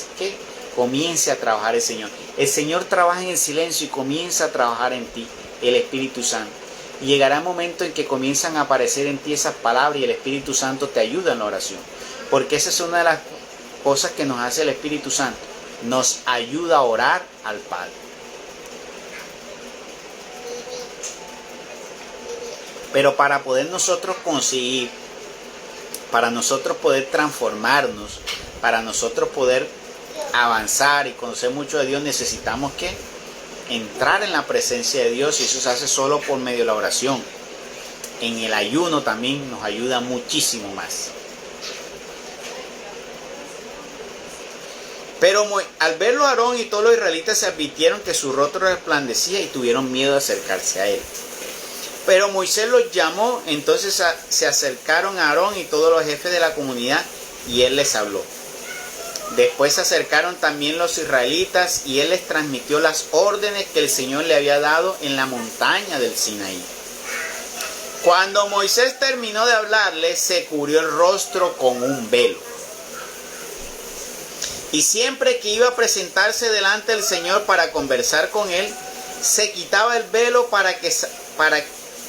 comience a trabajar el Señor. El Señor trabaja en el silencio y comienza a trabajar en ti, el Espíritu Santo. Y llegará un momento en que comienzan a aparecer en ti esas palabras y el Espíritu Santo te ayuda en la oración. Porque esa es una de las cosas que nos hace el Espíritu Santo. Nos ayuda a orar al Padre. Pero para poder nosotros conseguir, para nosotros poder transformarnos, para nosotros poder avanzar y conocer mucho de Dios, necesitamos que entrar en la presencia de Dios, y eso se hace solo por medio de la oración. en el ayuno también nos ayuda muchísimo más. Pero al verlo Aarón y todos los israelitas se advirtieron que su rostro resplandecía y tuvieron miedo de acercarse a él. Pero Moisés los llamó, entonces se acercaron a Aarón y todos los jefes de la comunidad y él les habló. Después se acercaron también los israelitas y él les transmitió las órdenes que el Señor le había dado en la montaña del Sinaí. Cuando Moisés terminó de hablarles, se cubrió el rostro con un velo. Y siempre que iba a presentarse delante del Señor para conversar con él, se quitaba el velo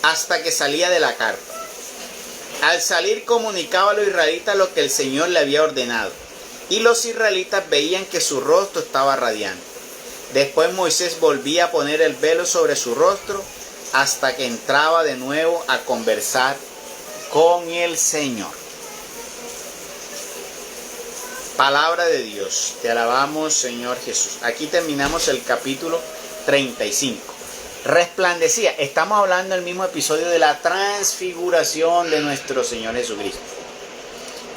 hasta que salía de la carpa. Al salir comunicaba a los israelitas lo que el Señor le había ordenado. Y los israelitas veían que su rostro estaba radiante. Después Moisés volvía a poner el velo sobre su rostro hasta que entraba de nuevo a conversar con el Señor. Palabra de Dios. Te alabamos, Señor Jesús. Aquí terminamos el capítulo 35. Resplandecía. Estamos hablando del mismo episodio de la transfiguración de nuestro Señor Jesucristo,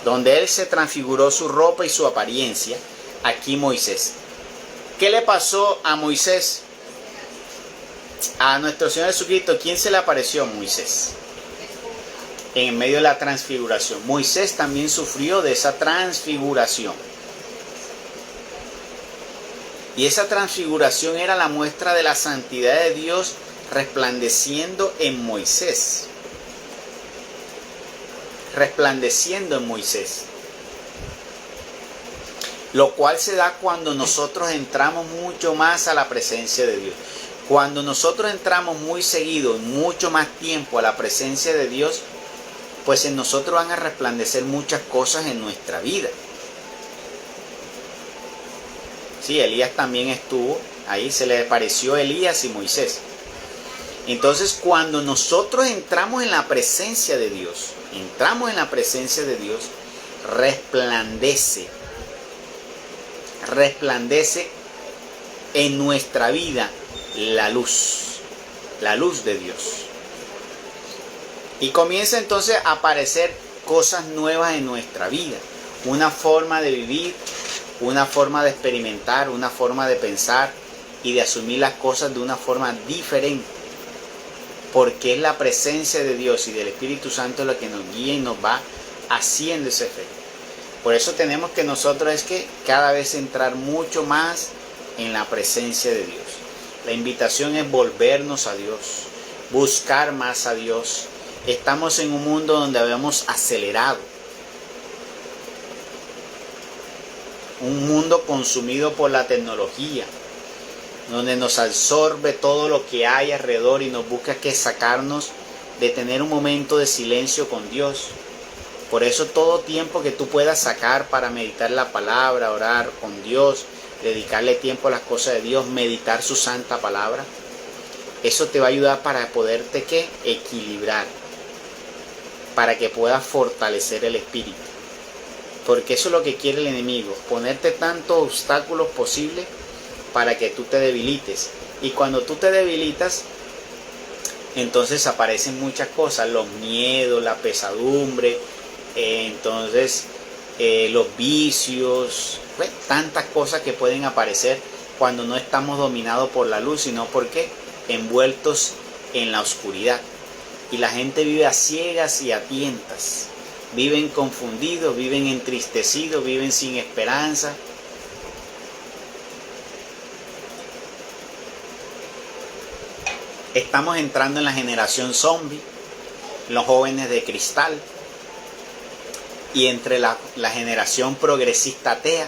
donde Él se transfiguró su ropa y su apariencia. Aquí Moisés. ¿Qué le pasó a Moisés? A nuestro Señor Jesucristo, ¿quién se le apareció? Moisés. En medio de la transfiguración. Moisés también sufrió de esa transfiguración. Y esa transfiguración era la muestra de la santidad de Dios resplandeciendo en Moisés. Resplandeciendo en Moisés. Lo cual se da cuando nosotros entramos mucho más a la presencia de Dios. Cuando nosotros entramos muy seguido, mucho más tiempo a la presencia de Dios, pues en nosotros van a resplandecer muchas cosas en nuestra vida. Sí, Elías también estuvo, ahí se le apareció Elías y Moisés. Entonces cuando nosotros entramos en la presencia de Dios, resplandece en nuestra vida la luz de Dios. Y comienza entonces a aparecer cosas nuevas en nuestra vida, una forma de vivir, una forma de experimentar, una forma de pensar y de asumir las cosas de una forma diferente, porque es la presencia de Dios y del Espíritu Santo lo que nos guía y nos va haciendo ese efecto. Por eso tenemos que nosotros cada vez entrar mucho más en la presencia de Dios. La invitación es volvernos a Dios, buscar más a Dios. Estamos en un mundo donde habíamos acelerado. Un mundo consumido por la tecnología, donde nos absorbe todo lo que hay alrededor y nos busca sacarnos de tener un momento de silencio con Dios. Por eso todo tiempo que tú puedas sacar para meditar la palabra, orar con Dios, dedicarle tiempo a las cosas de Dios, meditar su santa palabra, eso te va a ayudar para poderte equilibrar, para que puedas fortalecer el espíritu. Porque eso es lo que quiere el enemigo, ponerte tantos obstáculos posibles para que tú te debilites. Y cuando tú te debilitas, entonces aparecen muchas cosas, los miedos, la pesadumbre, los vicios, tantas cosas que pueden aparecer cuando no estamos dominados por la luz, sino porque envueltos en la oscuridad. Y la gente vive a ciegas y a tientas. Viven confundidos, viven entristecidos, viven sin esperanza. Estamos entrando en la generación zombie, los jóvenes de cristal, y entre la generación progresista atea,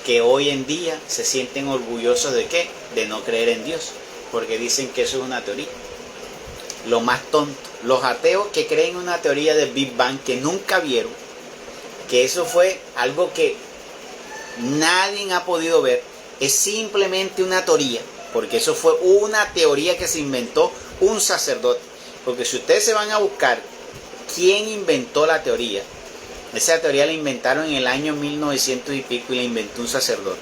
que hoy en día se sienten orgullosos de ¿qué? De no creer en Dios, porque dicen que eso es una teoría. Lo más tonto, los ateos que creen en una teoría del Big Bang que nunca vieron, que eso fue algo que nadie ha podido ver, es simplemente una teoría, porque eso fue una teoría que se inventó un sacerdote. Porque si ustedes se van a buscar quién inventó la teoría, esa teoría la inventaron en el año 1900 y pico y la inventó un sacerdote.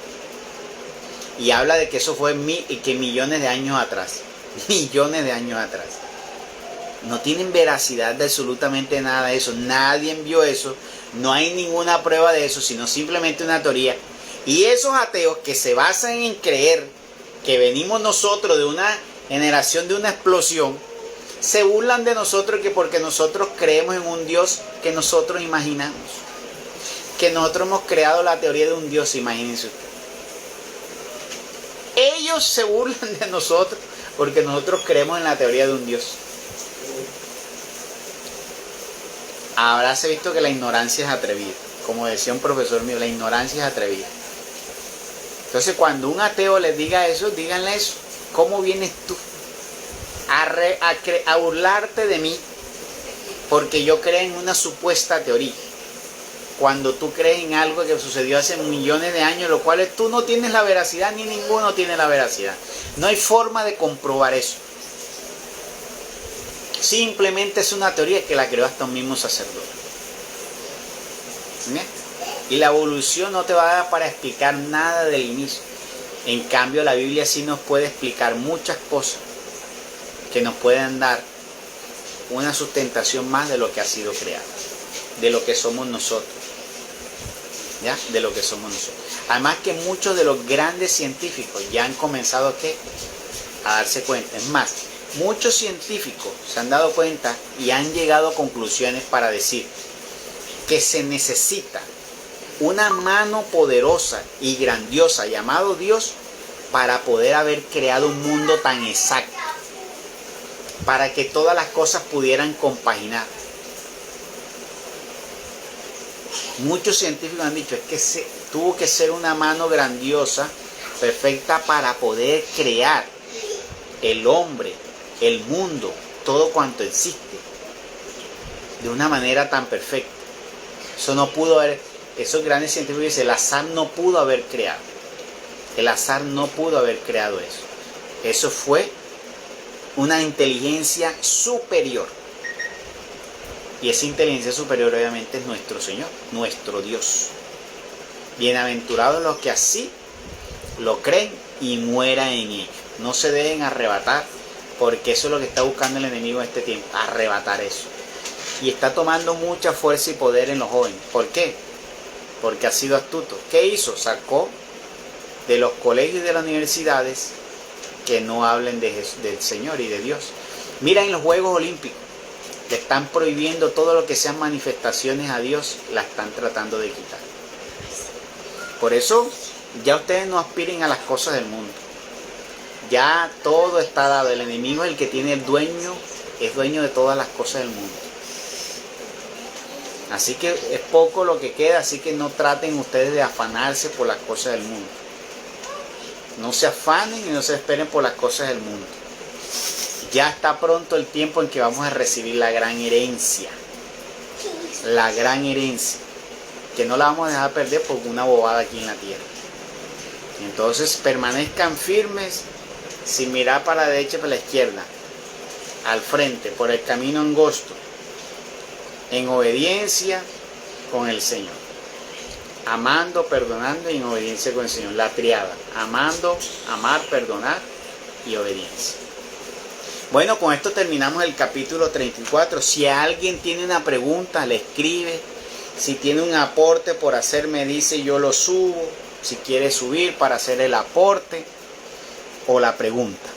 Y habla de que eso fue millones de años atrás. Millones de años atrás. No tienen veracidad de absolutamente nada de eso. Nadie vio eso. No hay ninguna prueba de eso, sino simplemente una teoría. Y esos ateos que se basan en creer que venimos nosotros de una generación de una explosión, se burlan de nosotros que porque nosotros creemos en un Dios que nosotros imaginamos. Que nosotros hemos creado la teoría de un Dios, imagínense ustedes. Ellos se burlan de nosotros porque nosotros creemos en la teoría de un Dios. Habráse visto que la ignorancia es atrevida. Como decía un profesor mío, la ignorancia es atrevida. Entonces cuando un ateo les diga eso, díganle eso. ¿Cómo vienes tú a burlarte de mí porque yo creo en una supuesta teoría? Cuando tú crees en algo que sucedió hace millones de años, lo cual tú no tienes la veracidad, ni ninguno tiene la veracidad. No hay forma de comprobar eso. Simplemente es una teoría que la creó hasta un mismo sacerdote. ¿Bien? Y la evolución no te va a dar para explicar nada del inicio. En cambio, la Biblia sí nos puede explicar muchas cosas que nos pueden dar una sustentación más de lo que ha sido creado, de lo que somos nosotros. ¿Ya? De lo que somos nosotros. Además que muchos de los grandes científicos ya han comenzado a darse cuenta. Es más, muchos científicos se han dado cuenta y han llegado a conclusiones para decir que se necesita una mano poderosa y grandiosa llamado Dios para poder haber creado un mundo tan exacto, para que todas las cosas pudieran compaginar. Muchos científicos han dicho que tuvo que ser una mano grandiosa, perfecta, para poder crear el hombre, el mundo, todo cuanto existe, de una manera tan perfecta. Eso no pudo haber, esos grandes científicos dicen, el azar no pudo haber creado. El azar no pudo haber creado eso. Eso fue una inteligencia superior. Y esa inteligencia superior obviamente es nuestro Señor, nuestro Dios. Bienaventurados los que así lo creen y mueran en ello. No se dejen arrebatar, porque eso es lo que está buscando el enemigo en este tiempo, arrebatar eso. Y está tomando mucha fuerza y poder en los jóvenes. ¿Por qué? Porque ha sido astuto. ¿Qué hizo? Sacó de los colegios y de las universidades que no hablen del Señor y de Dios. Mira en los Juegos Olímpicos. Le están prohibiendo todo lo que sean manifestaciones a Dios, la están tratando de quitar. Por eso, ya ustedes no aspiren a las cosas del mundo. Ya todo está dado. El enemigo es el que tiene el dueño, es dueño de todas las cosas del mundo. Así que es poco lo que queda, así que no traten ustedes de afanarse por las cosas del mundo. No se afanen y no se esperen por las cosas del mundo. Ya está pronto el tiempo en que vamos a recibir la gran herencia. La gran herencia. Que no la vamos a dejar perder por una bobada aquí en la tierra. Entonces permanezcan firmes sin mirar para la derecha y para la izquierda. Al frente, por el camino angosto. En obediencia con el Señor. Amando, perdonando y en obediencia con el Señor. La triada. Amando, amar, perdonar y obediencia. Bueno, con esto terminamos el capítulo 34. Si alguien tiene una pregunta, le escribe. Si tiene un aporte por hacer, me dice, yo lo subo. Si quiere subir para hacer el aporte o la pregunta.